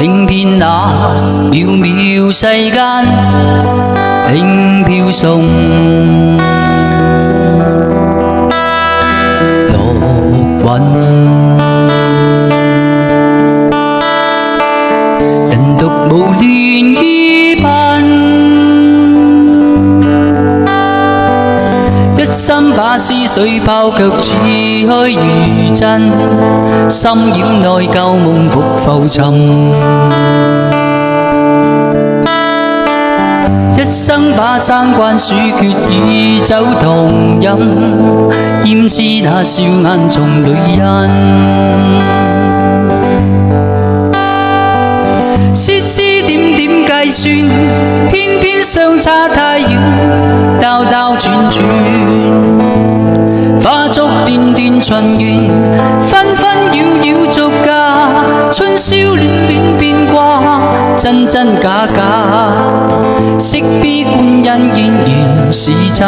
聽遍那渺渺世間，輕飄送綠雲。人獨無戀於貧，一心把思緒拋卻似虛如真，心掩內舊夢復浮沉。一生把山關鼠訣與酒同飲，焉知那笑顏從淚印。絲絲點點計算，偏偏相差太遠，兜兜轉轉，花燭段段循環，紛紛擾擾逐家，春宵戀戀變卦，真真假假，惜別觀音煙緣是詐。